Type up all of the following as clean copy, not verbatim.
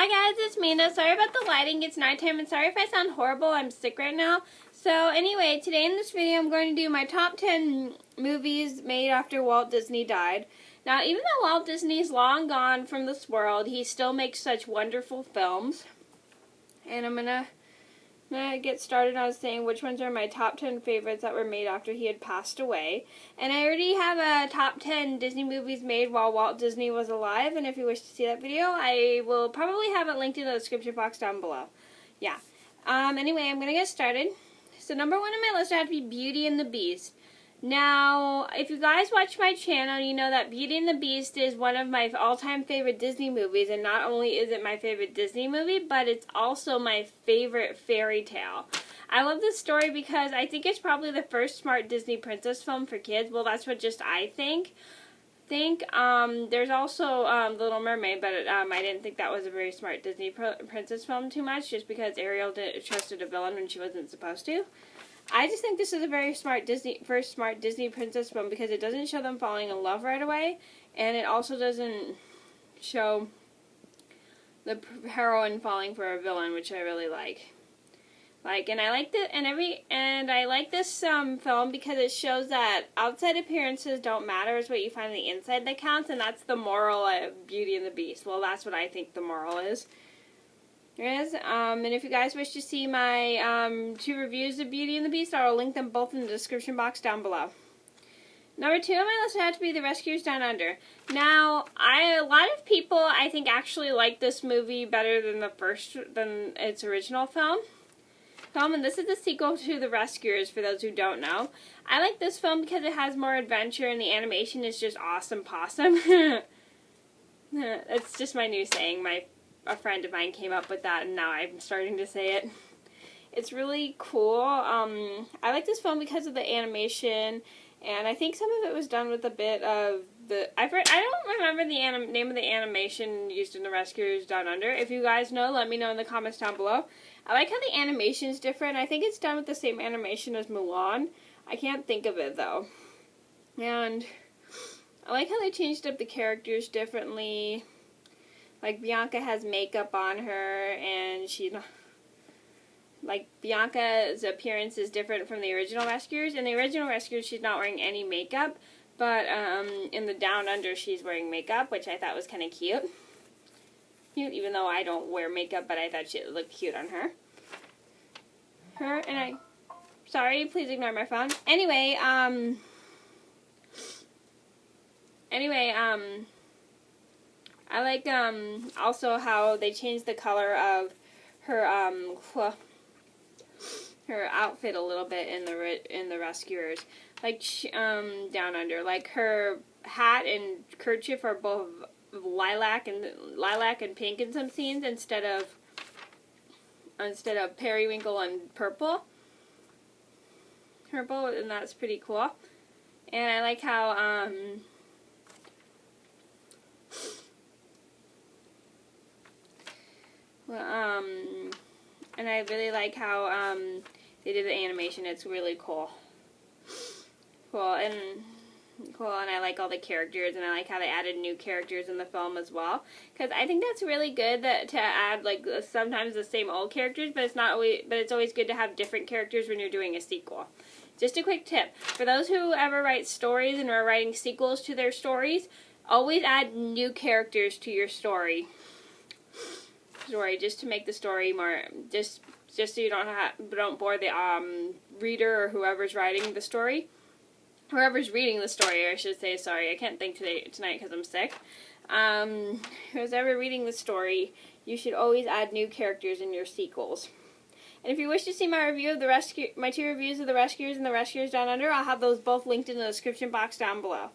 Hi guys, it's Mina. Sorry about the lighting. It's nighttime and sorry if I sound horrible. I'm sick right now. So anyway, today in this video I'm going to do my top 10 movies made after Walt Disney died. Now, even though Walt Disney's long gone from this world, he still makes such wonderful films. And I'm gonna get started on saying which ones are my top 10 favorites that were made after he had passed away. And I already have a top 10 Disney movies made while Walt Disney was alive, and if you wish to see that video, I will probably have it linked in the description box down below. Yeah. Anyway, I'm gonna get started. So number one on my list had to be Beauty and the Beast. Now, if you guys watch my channel, you know that Beauty and the Beast is one of my all-time favorite Disney movies, and not only is it my favorite Disney movie, but it's also my favorite fairy tale. I love this story because I think it's probably the first smart Disney princess film for kids. Well, that's what just I think. There's also The Little Mermaid, but I didn't think that was a very smart Disney princess film too much, just because Ariel trusted a villain when she wasn't supposed to. I just think this is a very first smart Disney princess film because it doesn't show them falling in love right away, and it also doesn't show the heroine falling for a villain, which I really like. And I like this film because it shows that outside appearances don't matter. It's what you find on the inside that counts, and that's the moral of Beauty and the Beast. Well, that's what I think the moral is. And if you guys wish to see my 2 reviews of Beauty and the Beast, I will link them both in the description box down below. Number 2 on my list had to be The Rescuers Down Under. Now, a lot of people, I think, actually like this movie better than its original film. And this is the sequel to The Rescuers, for those who don't know. I like this film because it has more adventure and the animation is just awesome possum. It's just my new saying. A friend of mine came up with that, and now I'm starting to say it. It's really cool. I like this film because of the animation, and I think some of it was done with a bit of I don't remember the name of the animation used in The Rescuers Down Under. If you guys know, let me know in the comments down below. I like how the animation is different. I think it's done with the same animation as Mulan. I can't think of it, though. And I like how they changed up the characters differently. Like, Bianca has makeup on her, and Bianca's appearance is different from the original Rescuers. In the original Rescuers, she's not wearing any makeup, but in the Down Under, she's wearing makeup, which I thought was kind of cute. Even though I don't wear makeup, but I thought she looked cute on her. Sorry, please ignore my phone. Anyway, I like also how they changed the color of her her outfit a little bit in the Rescuers, like Down Under. Like her hat and kerchief are both lilac and pink in some scenes instead of periwinkle and purple, and that's pretty cool. And I like how and I really like how they did the animation. It's really cool. And I like all the characters, and I like how they added new characters in the film as well. Because I think that's really good to add sometimes the same old characters, but it's always good to have different characters when you're doing a sequel. Just a quick tip for those who ever write stories and are writing sequels to their stories: always add new characters to your story, just to make the story more just so you don't bore the reader or whoever's writing the story. Whoever's reading the story, I should say. Sorry, I can't think tonight because I'm sick. Who's ever reading the story, you should always add new characters in your sequels. And if you wish to see my review of my 2 reviews of The Rescuers and The Rescuers Down Under, I'll have those both linked in the description box down below.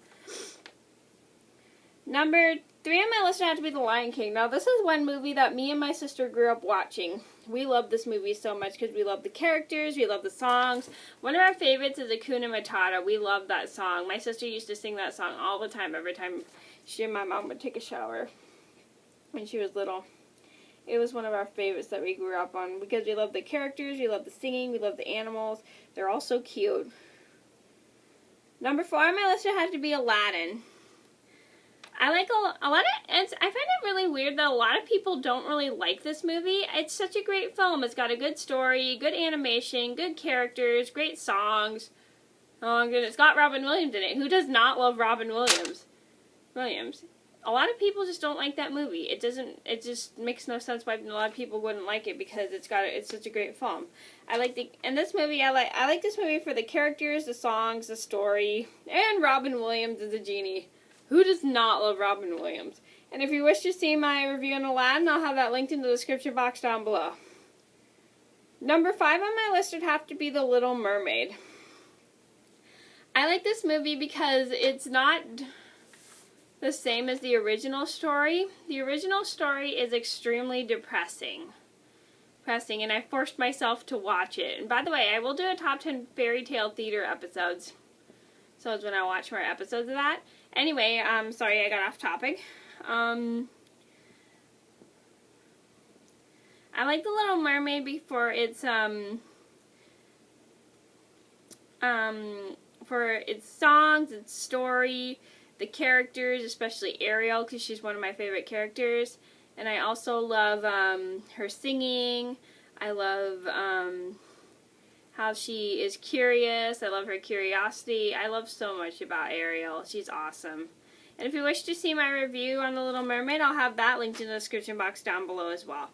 Number 3 on my list had to be The Lion King. Now, this is one movie that me and my sister grew up watching. We love this movie so much because we love the characters, we love the songs. One of our favorites is Hakuna Matata. We love that song. My sister used to sing that song all the time, every time she and my mom would take a shower when she was little. It was one of our favorites that we grew up on because we love the characters, we love the singing, we love the animals. They're all so cute. Number 4 on my list had to be Aladdin. I like a lot of, I find it really weird that a lot of people don't really like this movie. It's such a great film. It's got a good story, good animation, good characters, great songs. Oh my goodness, it's got Robin Williams in it. Who does not love Robin Williams? A lot of people just don't like that movie. It just makes no sense why a lot of people wouldn't like it, because it's such a great film. I like this movie for the characters, the songs, the story, and Robin Williams as a genie. Who does not love Robin Williams? And if you wish to see my review on Aladdin, I'll have that linked in the description box down below. Number 5 on my list would have to be The Little Mermaid. I like this movie because it's not the same as the original story. The original story is extremely depressing, and I forced myself to watch it. And by the way, I will do a top 10 fairy tale theater episodes. So it's when I watch more episodes of that. Anyway, sorry I got off topic. I like The Little Mermaid for its songs, its story, the characters, especially Ariel, because she's one of my favorite characters. And I also love her singing. I love how she is curious. I love her curiosity. I love so much about Ariel. She's awesome. And if you wish to see my review on The Little Mermaid, I'll have that linked in the description box down below as well.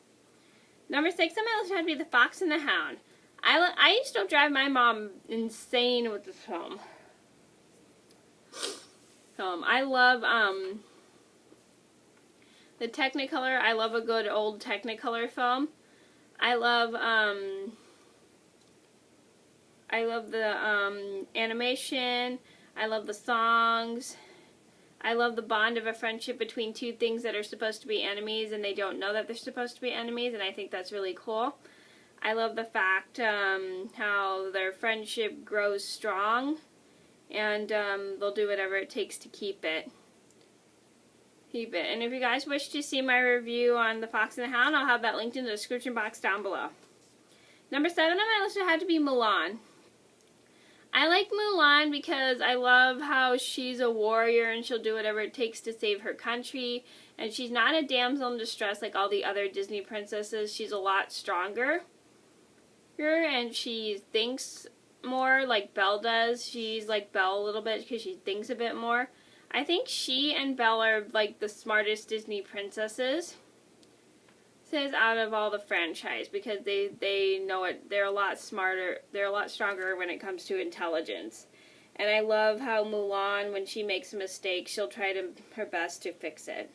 Number 6 on my list would be The Fox and the Hound. I used to drive my mom insane with this film. I love the Technicolor. I love a good old Technicolor film. I love the animation. I love the songs. I love the bond of a friendship between two things that are supposed to be enemies and they don't know that they're supposed to be enemies, and I think that's really cool. I love the fact how their friendship grows strong, and they'll do whatever it takes to keep it. And if you guys wish to see my review on The Fox and the Hound, I'll have that linked in the description box down below. Number 7 on my list would have to be Mulan. I like Mulan because I love how she's a warrior and she'll do whatever it takes to save her country. And she's not a damsel in distress like all the other Disney princesses. She's a lot stronger. And she thinks more like Belle does. She's like Belle a little bit because she thinks a bit more. I think she and Belle are like the smartest Disney princesses out of all the franchise, because they know it. They're a lot smarter. They're a lot stronger when it comes to intelligence. And I love how Mulan, when she makes a mistake, she'll try her best to fix it.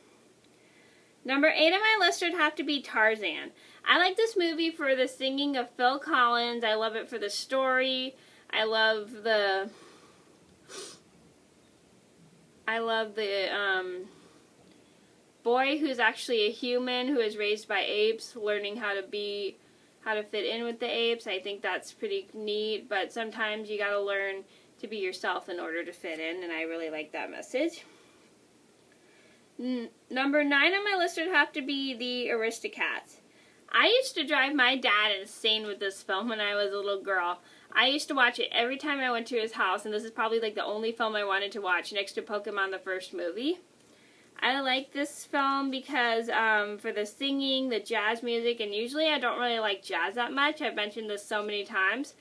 Number 8 on my list would have to be Tarzan. I like this movie for the singing of Phil Collins. I love it for the story. I love the boy who's actually a human who is raised by apes, learning how to fit in with the apes. I think that's pretty neat, but sometimes you gotta learn to be yourself in order to fit in, and I really like that message. Number 9 on my list would have to be The AristoCats. I used to drive my dad insane with this film when I was a little girl. I used to watch it every time I went to his house, and this is probably like the only film I wanted to watch next to Pokemon the first movie. I like this film because for the singing, the jazz music, and usually I don't really like jazz that much. I've mentioned this so many times,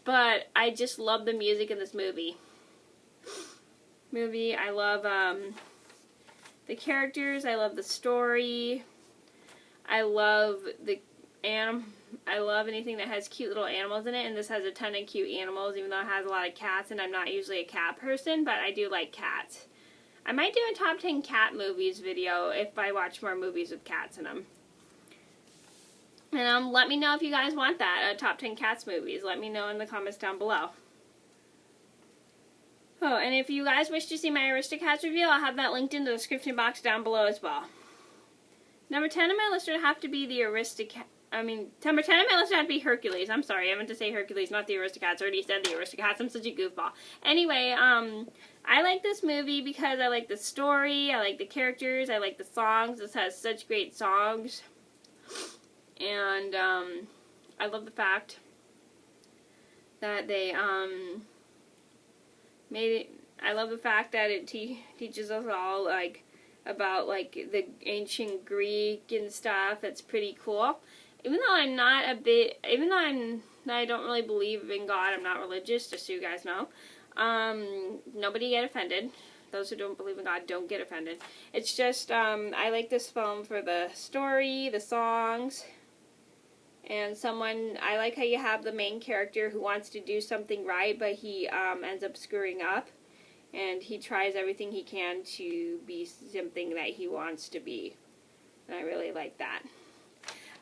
but I just love the music in this movie. I love the characters. I love the story. I love I love anything that has cute little animals in it, and this has a ton of cute animals, even though it has a lot of cats, and I'm not usually a cat person, but I do like cats. I might do a top 10 cat movies video if I watch more movies with cats in them. And let me know if you guys want that, top 10 cats movies. Let me know in the comments down below. Oh, and if you guys wish to see my AristoCats review, I'll have that linked in the description box down below as well. Number 10 on my list would have to be the number 10 on my list would have to be Hercules. I'm sorry, I meant to say Hercules, not the AristoCats. I already said the AristoCats. I'm such a goofball. Anyway, I like this movie because I like the story, I like the characters, I like the songs. This has such great songs. And I love the fact that they made it. I love the fact that it teaches us all like about like the ancient Greek and stuff. It's pretty cool. Even though I'm not a bit, even though I don't really believe in God, I'm not religious, just so you guys know. Nobody get offended. Those who don't believe in God, don't get offended. It's just, I like this film for the story, the songs, and I like how you have the main character who wants to do something right, but he ends up screwing up, and he tries everything he can to be something that he wants to be, and I really like that.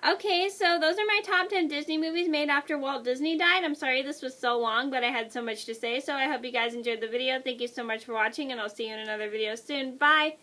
Okay, so those are my top 10 Disney movies made after Walt Disney died. I'm sorry this was so long, but I had so much to say, so I hope you guys enjoyed the video. Thank you so much for watching, and I'll see you in another video soon. Bye!